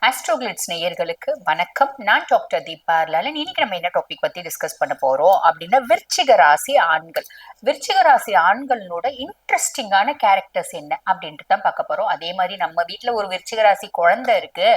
ஆஸ்ட்ரோகிளிட்ஸ் நேயர்களுக்கு வணக்கம். நான் டாக்டர் தீபா லாலன். இன்னைக்கு நம்ம என்ன டாபிக் பத்தி டிஸ்கஸ் பண்ண போறோம் அப்படின்னா, விருச்சிக ராசி ஆண்கள். விருச்சிக ராசி ஆண்களோட இன்ட்ரெஸ்டிங்கான கேரக்டர்ஸ் என்ன அப்படின்ட்டு தான் பார்க்க போறோம். அதே மாதிரி நம்ம வீட்ல ஒரு விருச்சிக ராசி குழந்தை இருக்கு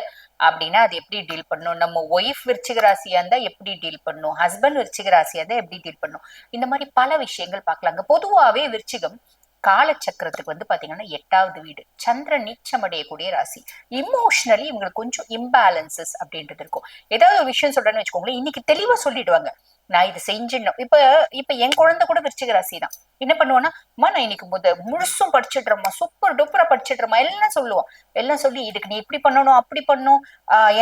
அப்படின்னா அது எப்படி டீல் பண்ணும், நம்ம ஒய்ஃப் விருச்சிக ராசியா இருந்தா எப்படி டீல் பண்ணும், ஹஸ்பண்ட் விருச்சிக ராசியா இருந்தா எப்படி டீல் பண்ணும், இந்த மாதிரி பல விஷயங்கள் பார்க்கலாங்க. பொதுவாவே விருச்சிகம் காலச்சக்கரத்துக்கு பாத்தீங்கன்னா 8வது வீடு, சந்திரன் நீச்சம் அடையக்கூடிய ராசி. இமோஷனலி இவங்களுக்கு கொஞ்சம் இம்பேலன்சஸ் அப்படின்றது இருக்கும். ஏதாவது ஒரு விஷயம் சொல்றேன்னு வச்சுக்கோங்களேன், இன்னைக்கு தெளிவா சொல்லிடுவாங்க, நான் இது செஞ்சிடணும். இப்ப இப்ப என் குழந்தை கூட விருச்சிக ராசி தான். என்ன பண்ணுவான்னா, அம்மா நான் இன்னைக்கு முழுசும் படிச்சுடுறேம்மா, சூப்பர் டூப்பரா படிச்சுடுறேம்மா எல்லாம் சொல்லுவோம். எல்லாம் சொல்லி இதுக்கு நீ இப்படி பண்ணணும் அப்படி பண்ணும்,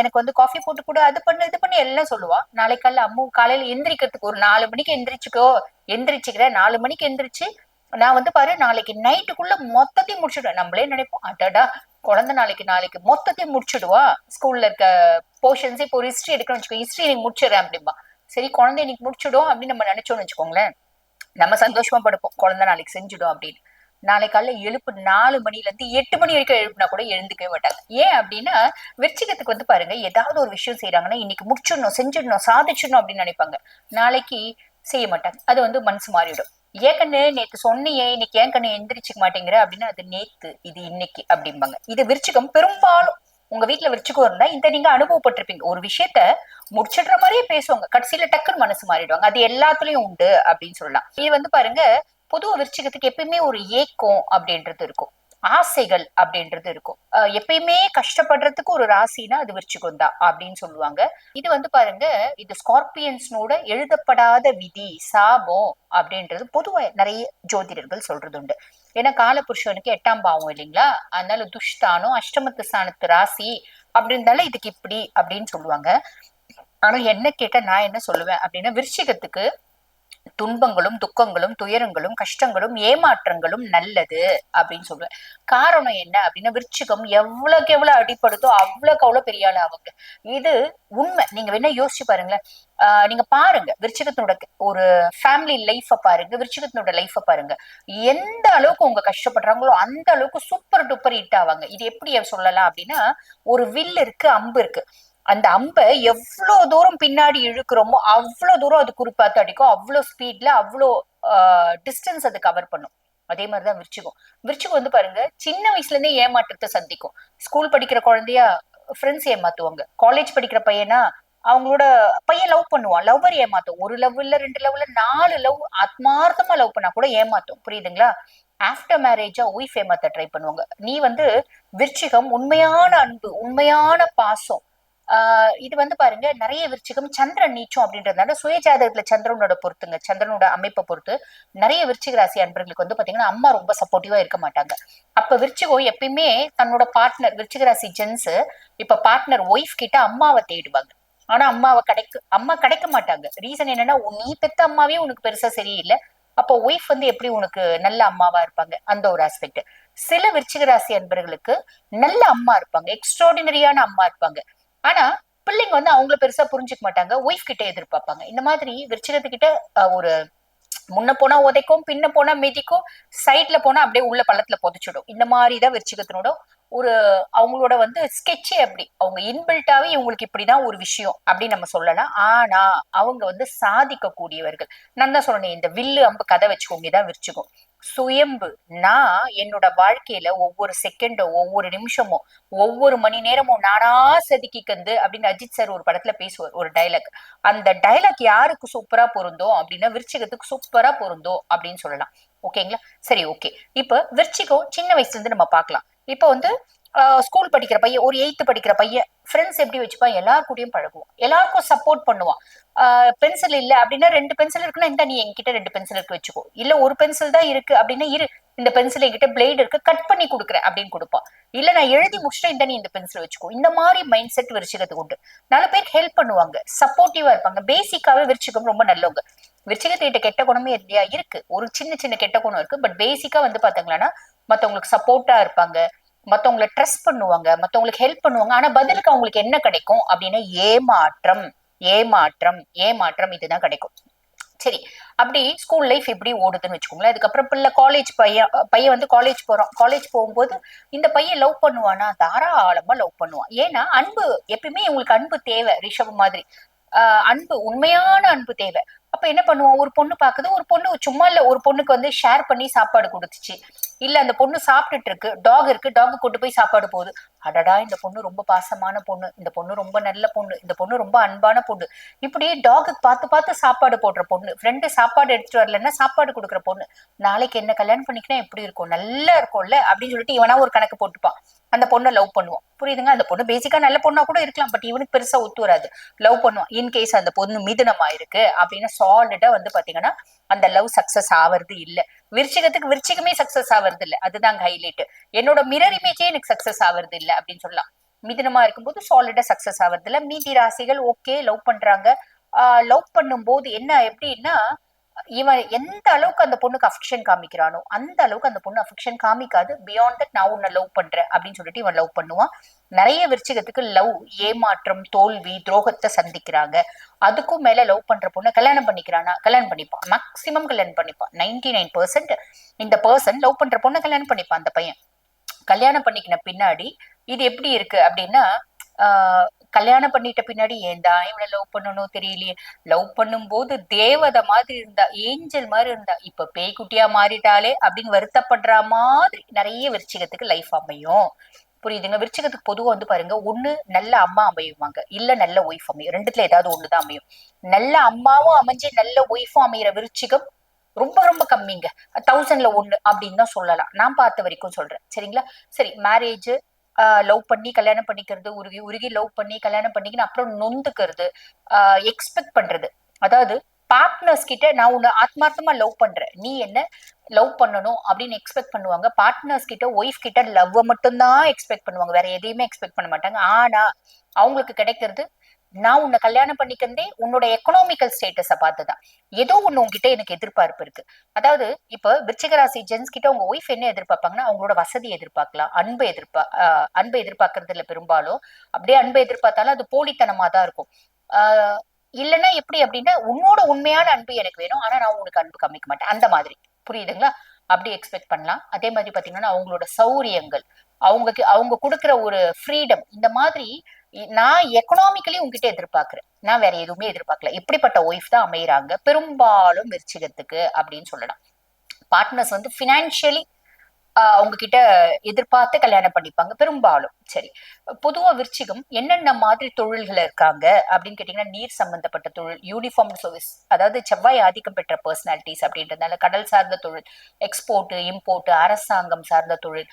எனக்கு காஃபி போட்டு கூட அது பண்ணு இது பண்ணி எல்லாம் சொல்லுவா. நாளை காலைல அம்மு காலையில எந்திரிக்கிறதுக்கு ஒரு 4 மணிக்கு எந்திரிச்சுக்கோ, எந்திரிச்சுக்கிறேன் 4 மணிக்கு எந்திரிச்சு நான் பாரு நாளைக்கு நைட்டுக்குள்ள மொத்தத்தையும் முடிச்சுடுவேன். நம்மளே நினைப்போம், அடடா குழந்தை நாளைக்கு நாளைக்கு மொத்தத்தையும் முடிச்சுடுவா, ஸ்கூல்ல இருக்க போர்ஷன்ஸ். இப்போ ஒரு ஹிஸ்டரி எடுக்கணும்னு வச்சுக்கோ, ஹிஸ்டரி இன்னைக்கு முடிச்சிடறேன் அப்படின்பா. சரி குழந்தை இன்னைக்கு முடிச்சிடும் அப்படின்னு நம்ம நினைச்சோம்னு வச்சுக்கோங்களேன், நம்ம சந்தோஷமா படுப்போம், குழந்தை நாளைக்கு செஞ்சிடும் அப்படின்னு. நாளை காலைல எழுப்பு 4 மணில இருந்து 8 மணி வரைக்கும் எழுப்புனா கூட எழுந்துக்கவே மாட்டாங்க. ஏன் அப்படின்னா, விருச்சிகத்துக்கு பாருங்க, ஏதாவது ஒரு விஷயம் செய்யறாங்கன்னா இன்னைக்கு முடிச்சிடணும், செஞ்சிடணும், சாதிச்சிடணும் அப்படின்னு நினைப்பாங்க. நாளைக்கு செய்ய மாட்டாங்க. அது மனசு மாறிடும். ஏன் கண்ணு நேத்து சொன்னியே, இன்னைக்கு ஏன் கண்ணு எந்திரிச்சுக்க மாட்டேங்கிற அப்படின்னா, அது நேத்து இது இன்னைக்கு அப்படிம்பாங்க. இது விருச்சிகம் பெரும்பாலும் உங்க வீட்டுல விருச்சிகம் இருந்தா நீங்க அனுபவப்பட்டிருப்பீங்க. ஒரு விஷயத்த முடிச்சிடுற மாதிரியே பேசுவாங்க, கடைசியில டக்குன்னு மனசு மாறிடுவாங்க. அது எல்லாத்துலயும் உண்டு அப்படின்னு சொல்லலாம். இது பாருங்க, பொதுவா விருச்சிகத்துக்கு எப்பயுமே ஒரு ஏக்கம் அப்படின்றது இருக்கும், ஆசைகள் அப்படின்றது இருக்கும். எப்பயுமே கஷ்டப்படுறதுக்கு ஒரு ராசினா அது விருச்சிகம் தான் அப்படின்னு சொல்லுவாங்க. இது பாருங்க, இது ஸ்கார்பியன்ஸ்னோட எழுதப்படாத விதி, சாபம் அப்படின்றது பொதுவா நிறைய ஜோதிடர்கள் சொல்றது உண்டு. ஏன்னா காலபுருஷனுக்கு 8ஆம் பாவம் இல்லைங்களா, அதனால துஷ்டானம் அஷ்டமத்து ஸ்தானத்து ராசி அப்படின்றதால இதுக்கு இப்படி அப்படின்னு சொல்லுவாங்க. ஆனா என்ன கேட்டா நான் என்ன சொல்லுவேன் அப்படின்னா, விருச்சிகத்துக்கு துன்பங்களும் துக்கங்களும் துயரங்களும் கஷ்டங்களும் ஏமாற்றங்களும் நல்லது அப்படின்னு சொல்லுவேன். காரணம் என்ன அப்படின்னா, விருச்சிகம் எவ்வளவுக்கு எவ்வளவு அடிப்படுதோ அவ்வளவுக்கு அவ்வளவு பெரிய ஆள் ஆகுங்க. இது உண்மை. நீங்க வேணா யோசிச்சு பாருங்களேன். நீங்க பாருங்க விருச்சிகத்தினோட ஒரு ஃபேமிலி லைஃப பாருங்க, விருச்சிகத்தினோட லைஃப பாருங்க. எந்த அளவுக்கு உங்க கஷ்டப்படுறாங்களோ அந்த அளவுக்கு சூப்பர் டூப்பர் ஹிட் ஆவாங்க. இது எப்படி சொல்லலாம் அப்படின்னா, ஒரு வில் இருக்கு, அம்பு இருக்கு. அந்த அம்பை எவ்வளவு தூரம் பின்னாடி இழுக்கிறோமோ அவ்வளவு தூரம் அது குறிப்பாத்து அடிக்கும், அவ்வளவு ஸ்பீட்ல அவ்வளோ டிஸ்டன்ஸ் அது கவர் பண்ணும். அதே மாதிரிதான் விருச்சிகம். விருச்சிகம் பாருங்க, சின்ன வயசுல இருந்தே ஏமாற்றத்தை சந்திக்கும். ஸ்கூல் படிக்கிற குழந்தையா ஃப்ரெண்ட்ஸ் ஏமாத்துவாங்க, காலேஜ் படிக்கிற பையனா அவங்களோட பையன் லவ் பண்ணுவான், லவ்வர் ஏமாத்தும். ஒரு லவ் இல்ல 2 லவ் இல்ல 4 லவ் ஆத்மார்த்தமா லவ் பண்ணா கூட ஏமாத்தும். புரியுதுங்களா? ஆஃப்டர் மேரேஜா ஒய்ஃப் ஏமாத்த ட்ரை பண்ணுவாங்க. நீ விருச்சிகம் உண்மையான அன்பு, உண்மையான பாசம். இது பாருங்க, நிறைய விருச்சிகம் சந்திரன் நீச்சம் அப்படின்றதுனால சுயஜாதகத்துல சந்திரனோட பொறுத்துங்க, சந்திரனோட அமைப்பை பொறுத்து நிறைய விருச்சிக ராசி அன்பர்களுக்கு பாத்தீங்கன்னா அம்மா ரொம்ப சப்போர்ட்டிவா இருக்க மாட்டாங்க. அப்ப விருச்சிகம் எப்பயுமே தன்னோட பார்ட்னர், விருச்சிக ராசி ஜென்ஸ் இப்ப பார்ட்னர் ஒய்ஃப் கிட்ட அம்மாவை தேடுவாங்க. ஆனா அம்மா கிடைக்க மாட்டாங்க. ரீசன் என்னன்னா, நீ பெத்த அம்மாவே உனக்கு பெருசா சரியில்லை, அப்போ ஒய்ஃப் எப்படி உனக்கு நல்ல அம்மாவா இருப்பாங்க, அந்த ஒரு ஆஸ்பெக்ட். சில விருச்சிக ராசி அன்பர்களுக்கு நல்ல அம்மா இருப்பாங்க, எக்ஸ்ட்ராடினரியான அம்மா இருப்பாங்க. ஆனா பிள்ளைங்க அவங்கள பெருசா புரிஞ்சுக்க மாட்டாங்க, ஒய்ஃப் கிட்ட எதிர்பார்ப்பாங்க. இந்த மாதிரி விருச்சிகத்துக்கிட்ட ஒரு முன்ன போனா உதைக்கும், பின்ன போனா மிதிக்கும், சைட்ல போனா அப்படியே உள்ள பள்ளத்துல புதைச்சிடும். இந்த மாதிரிதான் விருச்சிகத்தினோட ஒரு அவங்களோட ஸ்கெட்சே. அப்படி அவங்க இன்பில்ட்டாவே இவங்களுக்கு இப்படிதான் ஒரு விஷயம் அப்படி நம்ம சொல்லலாம். ஆனா அவங்க சாதிக்க கூடியவர்கள். நான் தான் சொன்னேன், இந்த வில்லு அம்பு கதை வச்சுக்கோங்க, தான் விருச்சிகம். சுயம்பு. நான் என்னோட வாழ்க்கையில ஒவ்வொரு செகண்டும், ஒவ்வொரு நிமிஷமும், ஒவ்வொரு மணி நேரமும் நானா செதுக்கிக்கந்து அப்படின்னு அஜித் சார் ஒரு படத்துல பேசுவார், ஒரு டைலாக். அந்த டைலாக் யாருக்கு சூப்பரா பொருந்தோம் அப்படின்னா விருச்சிகத்துக்கு சூப்பரா பொருந்தோம் அப்படின்னு சொல்லலாம். ஓகேங்களா? சரி, ஓகே. இப்ப விருச்சிகம் சின்ன வயசுல இருந்து நம்ம பார்க்கலாம். இப்ப ஸ்கூல் படிக்கிற பையன், ஒரு 8th படிக்கிற பையன், ஃப்ரெண்ட்ஸ் எப்படி வச்சுப்பான், எல்லார் கூடயும் பழகுவான், எல்லாருக்கும் சப்போர்ட் பண்ணுவான். பென்சில் இல்ல அப்படின்னா 2 பென்சில் இருக்குன்னா இந்த நீ என்கிட்ட 2 பென்சில் இருக்கு வச்சுக்கோ, இல்ல ஒரு பென்சில் தான் இருக்கு அப்படின்னா இரு, இந்த பென்சில் என்கிட்ட பிளேட் இருக்கு கட் பண்ணி கொடுக்குறேன் அப்படின்னு கொடுப்பான். இல்ல நான் எழுதி முடிச்சுட்டேன், இந்த நீ இந்த பென்சில் வச்சுக்கோ. இந்த மாதிரி மைண்ட் செட் விருச்சிகத்துக்கு உண்டு. நாலு பேருக்கு ஹெல்ப் பண்ணுவாங்க, சப்போர்ட்டிவா இருப்பாங்க. பேசிக்காவே விருச்சிகம் ரொம்ப நல்லவங்க. விருச்சிகத்திட்ட கெட்ட குணமே இல்லையா, இருக்கு, ஒரு சின்ன சின்ன கெட்ட குணம் இருக்கு. பட் பேசிக்கா பாத்தீங்கன்னா மத்தவங்களுக்கு சப்போர்ட்டா இருப்பாங்க, மத்தவங்களை ட்ரஸ்ட் பண்ணுவாங்க, மத்தவங்களுக்கு ஹெல்ப் பண்ணுவாங்க. ஆனா பதிலுக்கு அவங்களுக்கு என்ன கிடைக்கும் அப்படின்னா ஏமாற்றம், ஏமாற்றம், ஏமாற்றம் இதுதான் கிடைக்கும். சரி, அப்படி ஸ்கூல் லைஃப் இப்படி ஓடுதுன்னு வச்சுக்கோங்களேன். அதுக்கப்புறம் பிள்ளை காலேஜ் பையன் வந்து காலேஜ் போறான். காலேஜ் போகும்போது இந்த பையன் லவ் பண்ணுவானா? தாராளமா லவ் பண்ணுவான். ஏன்னா அன்பு, எப்பயுமே இவங்களுக்கு அன்பு தேவை. ரிஷப் மாதிரி அன்பு, உண்மையான அன்பு தேவை. அப்ப என்ன பண்ணுவோம், ஒரு பொண்ணு பாக்குது, ஒரு பொண்ணு சும்மா இல்ல, ஒரு பொண்ணுக்கு வந்து ஷேர் பண்ணி சாப்பாடு கொடுத்துச்சு. இல்ல அந்த பொண்ணு சாப்பிட்டுட்டு இருக்கு, டாக் இருக்கு, டாக் கொண்டு போய் சாப்பாடு போகுது. அடடா, இந்த பொண்ணு ரொம்ப பாசமான பொண்ணு, இந்த பொண்ணு ரொம்ப நல்ல பொண்ணு, இந்த பொண்ணு ரொம்ப அன்பான பொண்ணு. இப்படி டாகுக்கு பார்த்து பார்த்து சாப்பாடு போடுற பொண்ணு, ஃப்ரெண்டு சாப்பாடு எடுத்துட்டு வரலன்னா சாப்பாடு கொடுக்குற பொண்ணு. நாளைக்கு என்ன கல்யாணம் பண்ணிக்கினா எப்படி இருக்கும், நல்லா இருக்கும்ல அப்படின்னு சொல்லிட்டு இவனா ஒரு கணக்கு போட்டுப்பான். அந்த பொண்ணை லவ் பண்ணுவான். புரியுதுங்க? அந்த பொண்ணு பேசிக்கா நல்ல பொண்ணா கூட இருக்கலாம், பட் இவனுக்கு பெருசா ஒத்து வராது. லவ் பண்ணுவான். இன்கேஸ் அந்த பொண்ணு மிதுனமா இருக்கு அப்படின்னு சாலிடா வந்து பாத்தீங்கன்னா அந்த லவ் சக்சஸ் ஆவறது இல்ல. விருச்சிகத்துக்கு விருச்சிகமே சக்சஸ் ஆவறது இல்ல. அதுதான் ஹைலைட். என்னோட மிரர் இமேஜே எனக்கு சக்சஸ் ஆவறது இல்ல அப்படின்னு சொல்லலாம். மிதுனமா இருக்கும்போது சாலிடா சக்சஸ் ஆவறது இல்ல. மீதி ராசிகள் ஓகே, லவ் பண்றாங்க. லவ் பண்ணும் போது என்ன எப்படின்னா, இவன் எந்த அளவுக்கு அந்த பொண்ணுக்கு அஃபெக்ஷன் காமிக்கிறானோ அந்த அளவுக்கு அந்த பொண்ணு அஃபெக்ஷன் காமிக்காது. பியாண்ட் தட் நான் உன்னை லவ் பண்றேன் அப்படின்னு சொல்லிட்டு இவன் லவ் பண்ணுவான். நிறைய விருச்சிகத்துக்கு லவ் ஏமாற்றம், தோல்வி, துரோகத்தை சந்திக்கிறாங்க. அதுக்கும் மேல லவ் பண்ற பொண்ணு கல்யாணம் பண்ணிக்கிறானா, கல்யாணம் பண்ணிப்பான். மேக்சிமம் கல்யாணம் பண்ணிப்பான். 99% இந்த பர்சன் லவ் பண்ற பொண்ணு கல்யாணம் பண்ணிப்பான். அந்த பையன் கல்யாணம் பண்ணிக்கின பின்னாடி இது எப்படி இருக்கு அப்படின்னா, ஆஹ் கல்யாணம் பண்ணிட்ட பின்னாடி ஏன்டா இவனை லவ் பண்ணணும் தெரியலையே, லவ் பண்ணும் போது தேவதை மாதிரி இருந்தா, ஏஞ்சல் மாதிரி இருந்தா, இப்ப பேய்குட்டியா மாறிட்டாலே அப்படின்னு வருத்தப்படுற மாதிரி நிறைய விருச்சிகத்துக்கு லைஃப் அமையும். புரியுதுங்க? விருச்சிகத்துக்கு பொதுவா வந்து பாருங்க, ஒண்ணு நல்ல அம்மா அமையுவாங்க, இல்ல நல்ல ஒய்ஃப் அமையும். ரெண்டுத்துல ஏதாவது ஒண்ணுதான் அமையும். நல்ல அம்மாவும் அமைஞ்சு நல்ல ஒய்ஃபும் அமையிற விருச்சிகம் ரொம்ப ரொம்ப கம்மிங்க. 1000ல 1 அப்படின்னு தான் சொல்லலாம், நான் பார்த்த வரைக்கும் சொல்றேன். சரிங்களா? சரி, மேரேஜ், லவ் பண்ணி கல்யாணம் பண்ணிக்கிறது, உருகி உருகி லவ் பண்ணி கல்யாணம் பண்ணிக்கின்னு அப்புறம் நொந்துக்கிறது, எக்ஸ்பெக்ட் பண்றது. அதாவது பார்ட்னர்ஸ் கிட்ட நான் உன்னை ஆத்மார்த்தமா லவ் பண்றேன், நீ என்ன லவ் பண்ணணும் அப்படின்னு எக்ஸ்பெக்ட் பண்ணுவாங்க. பார்ட்னர்ஸ் கிட்ட, ஒய்ஃப் கிட்ட லவ் மட்டும்தான் எக்ஸ்பெக்ட் பண்ணுவாங்க, வேற எதையுமே எக்ஸ்பெக்ட் பண்ண மாட்டாங்க. ஆனா அவங்களுக்கு கிடைக்கிறது, நான் உன்னை கல்யாணம் பண்ணிக்கிறதே உன்னோட எக்கனாமிக்கல் ஸ்டேட்டஸை பார்த்துதான். ஏதோ ஒண்ணு உங்ககிட்ட எனக்கு எதிர்பார்ப்பு இருக்கு. அதாவது இப்ப விருச்சிகராசி ஜென்ஸ் கிட்ட உங்க ஒய்ஃப் என்ன எதிர்பார்ப்பாங்கன்னா, அவங்களோட வசதி எதிர்பார்க்கலாம், அன்பை எதிர்பார்க்கறது இல்ல பெரும்பாலும். அப்படியே அன்பை எதிர்பார்த்தாலும் அது போலித்தனமா தான் இருக்கும். ஆஹ் இல்லைன்னா எப்படி அப்படின்னா, உன்னோட உண்மையான அன்பு எனக்கு வேணும், ஆனா நான் உங்களுக்கு அன்பு காமிக்க மாட்டேன், அந்த மாதிரி. புரியுதுங்களா? அப்படி எக்ஸ்பெக்ட் பண்ணலாம். அதே மாதிரி பாத்தீங்கன்னா அவங்களோட சௌரியங்கள், அவங்க கொடுக்குற ஒரு ஃப்ரீடம், இந்த மாதிரி. நான் எக்கனாமிக்கலி உங்ககிட்ட எதிர்பார்க்கிறேன், நான் வேற எதுவுமே எதிர்பார்க்கல. இப்படிப்பட்ட ஒய்ஃப் தான் அமையறாங்க பெரும்பாலும் விருச்சிகத்துக்கு அப்படின்னு சொல்லலாம். பார்ட்னர்ஸ் வந்து பினான்சியலி அவங்க கிட்ட எதிர்பார்த்து கல்யாணம் பண்ணிப்பாங்க பெரும்பாலும். சரி, பொதுவா விருச்சிகம் என்னென்ன மாதிரி தொழில்கள் இருக்காங்க அப்படின்னு கேட்டீங்கன்னா, நீர் சம்பந்தப்பட்ட தொழில், யூனிஃபார்ம் சர்வீஸ், அதாவது செவ்வாய் ஆதிக்கம் பெற்ற பர்சனாலிட்டிஸ் அப்படின்றதுனால கடல் சார்ந்த தொழில், எக்ஸ்போர்ட் இம்போர்ட், அரசாங்கம் சார்ந்த தொழில்.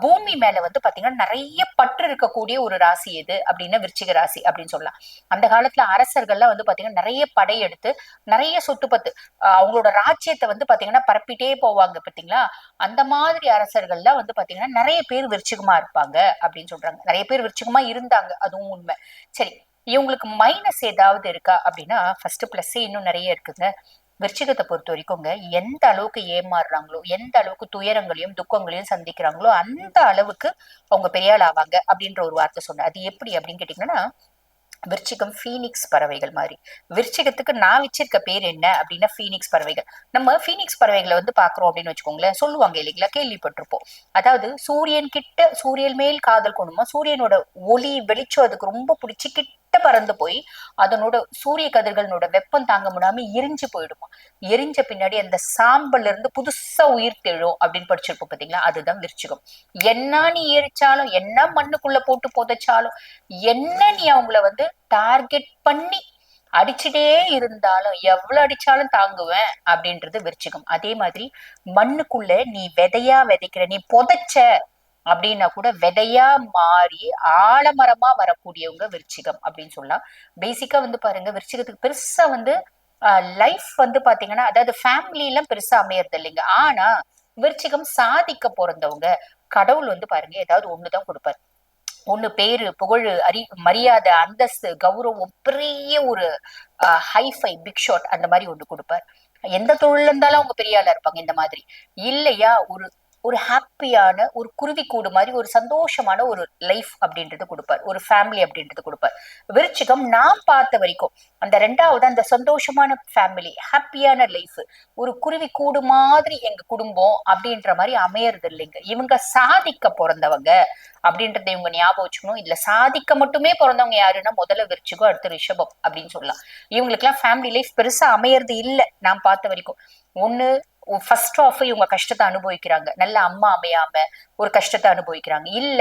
பூமி மேல வந்து பாத்தீங்கன்னா நிறைய பற்று இருக்கக்கூடிய ஒரு ராசி எது அப்படின்னா விருச்சிக ராசி அப்படின்னு சொல்லலாம். அந்த காலத்துல அரசர்கள்லாம் வந்து பாத்தீங்கன்னா நிறைய படையெடுத்து நிறைய சொத்து பத்து, அவங்களோட ராஜ்யத்தை வந்து பாத்தீங்கன்னா பரப்பிட்டே போவாங்க பாத்தீங்களா. அந்த மாதிரி அரசர்கள்லாம் வந்து பாத்தீங்கன்னா நிறைய பேர் விருச்சிகமா இருப்பாங்க அப்படின்னு சொல்றாங்க. நிறைய பேர் விருச்சிகமா இருந்தாங்க, அதுவும் உண்மை. சரி, இவங்களுக்கு மைனஸ் ஏதாவது இருக்கா அப்படின்னா, ஃபர்ஸ்ட் பிளஸ் இன்னும் நிறைய இருக்குங்க. விருச்சிகத்தை பொறுத்த வரைக்கும்ங்க, எந்த அளவுக்கு ஏமாறுறாங்களோ, எந்த அளவுக்கு துயரங்களையும் துக்கங்களையும் சந்திக்கிறாங்களோ அந்த அளவுக்கு அவங்க பெரியாள் ஆவாங்க அப்படின்ற ஒரு வார்த்தை சொன்னேன். அது எப்படி அப்படின்னு கேட்டீங்கன்னா, விருச்சிகம் பீனிக்ஸ் பறவைகள் மாதிரி. விருச்சிகத்துக்கு நான் வச்சிருக்க பேர் என்ன அப்படின்னா பீனிக்ஸ் பறவைகள். நம்ம பீனிக்ஸ் பறவைகளை வந்து பாக்குறோம் அப்படின்னு வச்சுக்கோங்களேன், சொல்லுவாங்க இல்லைங்களா, கேள்விப்பட்டிருப்போம். அதாவது சூரியன் கிட்ட, சூரியன் மேல் காதல் கொண்டுமா, சூரியனோட ஒளி வெளிச்சம் அதுக்கு ரொம்ப பிடிச்சி கிட்ட பறந்து போய் அதனோட சூரிய கதிர்களோட வெப்பம் தாங்க முடியாம எரிஞ்சு போயிடுமா. எரிஞ்ச பின்னாடி அந்த சாம்பல்ல இருந்து புதுசா உயிர் தெழும் அப்படின்னு படிச்சிருப்போம் பாத்தீங்களா, அதுதான் விருச்சிகம். என்ன நீ எரிச்சாலும், என்ன மண்ணுக்குள்ள போட்டு புதைச்சாலும், என்ன நீ அவங்கள வந்து டார்கெட் பண்ணி அடிச்சுட்டே இருந்தாலும், எவ்வளவு அடிச்சாலும் தாங்குவேன் அப்படின்றது விருச்சிகம். அதே மாதிரி மண்ணுக்குள்ள நீ விதையா விதைக்கிற, நீ புதைச்ச அப்படின்னா கூட விதையா மாறி ஆலமரமா வரக்கூடியவங்க விருச்சிகம் அப்படின்னு சொல்லலாம். பேசிக்கா வந்து பாருங்க, விருச்சிகத்துக்கு பெருசா வந்து லைஃப் வந்து பாத்தீங்கன்னா, அதாவது ஃபேமிலி எல்லாம் பெருசா அமையறது இல்லைங்க. ஆனா விருச்சிகம் சாதிக்க பிறந்தவங்க. கடவுள் வந்து பாருங்க ஏதாவது ஒண்ணுதான் கொடுப்பாரு. ஒண்ணு பேரு, புகழ், மரியாதை, அந்தஸ்து, கௌரவம், பெரிய ஒரு ஹைஃபை பிக் ஷாட் அந்த மாதிரி ஒண்ணு கொடுப்பார். எந்த தொழில் இருந்தாலும் அவங்க பெரிய ஆளா இருப்பாங்க இந்த மாதிரி. இல்லையா, ஒரு ஒரு ஹாப்பியான ஒரு குருவி கூடு மாதிரி ஒரு சந்தோஷமான ஒரு லைஃப் அப்படின்றது கொடுப்பார், ஒரு ஃபேமிலி அப்படின்றது கொடுப்பார். விருச்சிகம் நான் பார்த்த வரைக்கும் அந்த ரெண்டாவது அந்த சந்தோஷமான ஃபேமிலி, ஹாப்பியான லைஃப், ஒரு குருவி கூடு மாதிரி எங்க குடும்பம் அப்படின்ற மாதிரி அமையறது இல்லைங்க. இவங்க சாதிக்க பிறந்தவங்க அப்படின்றத இவங்க ஞாபகம் வச்சுக்கணும். இதுல சாதிக்க மட்டுமே பிறந்தவங்க யாருன்னா முதல்ல விருச்சிகம், அடுத்து ரிஷபம் அப்படின்னு சொல்லலாம். இவங்களுக்கு எல்லாம் ஃபேமிலி லைஃப் பெருசா அமையறது இல்ல நான் பார்த்த வரைக்கும். ஒண்ணு ஃபர்ஸ்ட் ஆஃப் இவங்க கஷ்டத்தை அனுபவிக்கிறாங்க, நல்ல அம்மா அமையாம ஒரு கஷ்டத்தை அனுபவிக்கிறாங்க. இல்ல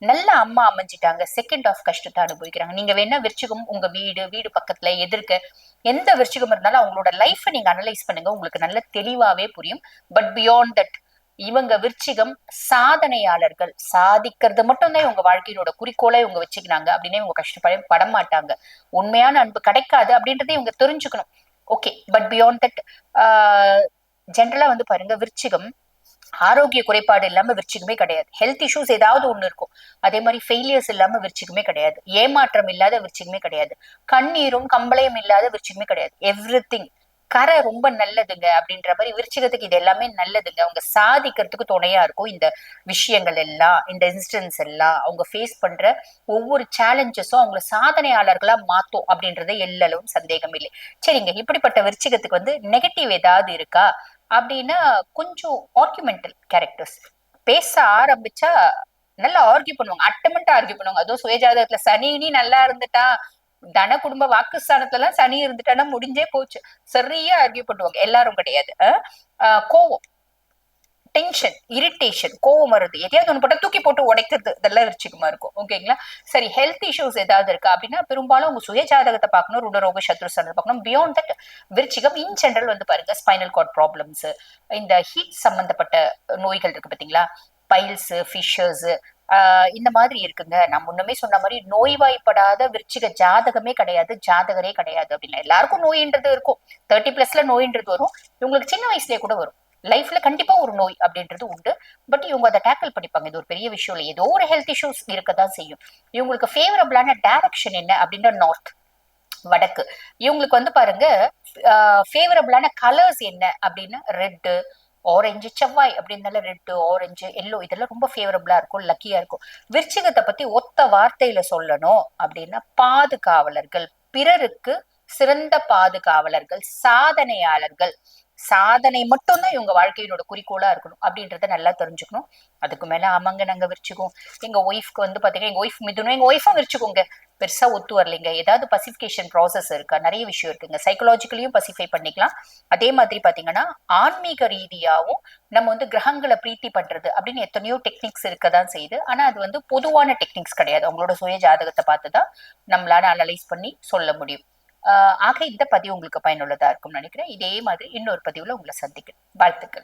நல்ல அம்மா அமைஞ்சிட்டாங்க, செகண்ட் ஆஃப் கஷ்டத்தை அனுபவிக்கிறாங்க. நீங்க வேணா விருச்சிகம் உங்க வீடு பக்கத்துல எதிர்க்க எந்த விருச்சிகம் இருந்தாலும் அவங்களோட லைஃபை நீங்க அனலைஸ் பண்ணுங்க, உங்களுக்கு நல்ல தெளிவாவே புரியும். பட் பியாண்ட் தட் இவங்க விருச்சிகம் சாதனையாளர்கள், சாதிக்கிறது மட்டும்தான் இவங்க வாழ்க்கையோட குறிக்கோளை இவங்க வச்சுக்கிறாங்க அப்படின்னு இவங்க கஷ்டப்பட மாட்டாங்க. உண்மையான அன்பு கிடைக்காது அப்படின்றத இவங்க தெரிஞ்சுக்கணும். ஓகே, பட் பியாண்ட் தட் ஜென்ரலா வந்து பாருங்க, விருச்சிகம் ஆரோக்கிய குறைபாடு இல்லாம விருச்சிகமே கிடையாது. ஹெல்த் இஷ்யூஸ் ஏதாவது ஒண்ணு இருக்கும். அதே மாதிரி ஃபெயிலியர்ஸ் இல்லாம விருச்சிகமே கிடையாது. ஏமாற்றம் இல்லாத விருச்சிகமே கிடையாது. கண்ணீரும் கம்பளையும் இல்லாத விருச்சிகமே கிடையாது. எவ்ரிதிங் கரை ரொம்ப நல்லதுங்க அப்படின்ற மாதிரி விருச்சிகத்துக்கு இது எல்லாமே நல்லதுங்க. அவங்க சாதிக்கிறதுக்கு துணையா இருக்கும் இந்த விஷயங்கள் எல்லாம், இந்த இன்சிடென்ட்ஸ் எல்லாம். அவங்க ஃபேஸ் பண்ற ஒவ்வொரு சேலஞ்சஸும் அவங்கள சாதனையாளர்களா மாத்தும் அப்படின்றத எல்லளவும் சந்தேகம் இல்லை. சரிங்க, இப்படிப்பட்ட விருச்சிகத்துக்கு வந்து நெகட்டிவ் ஏதாவது இருக்கா அப்படின்னா, கொஞ்சம் ஆர்குமெண்டல் கேரக்டர்ஸ். பேச ஆரம்பிச்சா நல்லா ஆர்கியூ பண்ணுவாங்க, அட்டமெண்டா ஆர்கியூ பண்ணுவாங்க. அதுவும் சுயஜாதகத்துல சனி நல்லா இருந்துட்டா, தன குடும்ப வாக்குஸ்தானத்துல எல்லாம் சனி இருந்துட்டானா முடிஞ்சே போச்சு. சரியா ஆர்கியூ பண்ணுவாங்க. எல்லாரும் கிடையாது. கோவம், டென்ஷன், இரிட்டேஷன், கோவம் வருது, எதையாவது ஒண்ணு போட்டா தூக்கி போட்டு உடைக்கிறது, இதெல்லாம் விருச்சிகமா இருக்கும். ஓகேங்களா? சரி, ஹெல்த் இஷ்யூஸ் ஏதாவது இருக்கா அப்படின்னா, பெரும்பாலும் உங்க சுய ஜாதகத்தை பார்க்கணும், ருடரோக சத்ருஸ்தானத்தை பார்க்கணும். பியாண்ட் தட் விருச்சிகம் இன் ஜெனரல் வந்து பாருங்க, ஸ்பைனல் கார்ட் ப்ராப்ளம்ஸ், இந்த ஹீட் சம்பந்தப்பட்ட நோய்கள் இருக்கு பாத்தீங்களா, பைல்ஸ், ஃபிஷர்ஸ், இந்த மாதிரி இருக்குங்க. நான் முன்னமே சொன்ன மாதிரி நோய்வாய்ப்படாத விருச்சிக ஜாதகமே கிடையாது, ஜாதகரே கிடையாது அப்படின்னா. எல்லாருக்கும் நோயின்றது இருக்கும், 30+ நோயின்றது வரும், இவங்களுக்கு சின்ன வயசுலயே கூட வரும். லைஃப்ல கண்டிப்பா ஒரு நோய் அப்படின்றது உண்டு. பட் இவங்க அதை டேக்கிள் பண்ணிப்பாங்க. இது ஒரு பெரிய விஷயம் இல்லை, ஏதோ ஒரு ஹெல்த் இஷ்யூஸ் இருக்கதான் செய்யும். இவங்களுக்கு ஃபேவரபிளான டைரக்ஷன் என்ன அப்படின்னா நார்த், வடக்கு. இவங்களுக்கு வந்து பாருங்க, ஃபேவரபிளான கலர்ஸ் என்ன அப்படின்னா ரெட்டு, ஆரஞ்சு, செவ்வாய் அப்படின்னால ரெட்டு, ஆரஞ்சு, எல்லோ, இதெல்லாம் ரொம்ப ஃபேவரபிளா இருக்கும், லக்கியா இருக்கும். விருச்சிகத்தை பத்தி ஒத்த வார்த்தையில சொல்லணும் அப்படின்னா, பாதுகாவலர்கள், பிறருக்கு சிறந்த பாதுகாவலர்கள், சாதனையாளர்கள். சாதனை மட்டும்தான் இவங்க வாழ்க்கையினோட குறிக்கோளா இருக்கணும் அப்படின்றத நல்லா தெரிஞ்சுக்கணும். அதுக்கு மேல ஆமாங்க, நாங்க விருச்சிக்கும் எங்க ஒய்ஃப்க்கு வந்து பாத்தீங்கன்னா, எங்க ஒய்ஃப் மிதுனும், எங்க ஒய்ஃபும் விருச்சிக்கோங்க, பெருசா ஒத்து வரலைங்க. ஏதாவது பசிபிகேஷன் ப்ராசஸ் இருக்கா? நிறைய விஷயம் இருக்குங்க. சைக்கலாஜிக்கலியும் பசிஃபை பண்ணிக்கலாம். அதே மாதிரி பாத்தீங்கன்னா ஆன்மீக ரீதியாவும் நம்ம வந்து கிரகங்களை பிரீத்தி பண்றது அப்படின்னு எத்தனையோ டெக்னிக்ஸ் இருக்கதான் செய்யுது. ஆனா அது வந்து பொதுவான டெக்னிக்ஸ் கிடையாது. அவங்களோட சுய ஜாதகத்தை பார்த்துதான் நம்மளால அனலைஸ் பண்ணி சொல்ல முடியும். ஆக இந்த பதிவு உங்களுக்கு பயனுள்ளதா இருக்கும்னு நினைக்கிறேன். இதே மாதிரி இன்னொரு பதிவுல உங்களை சந்திக்கிறேன். வாழ்த்துக்கள்.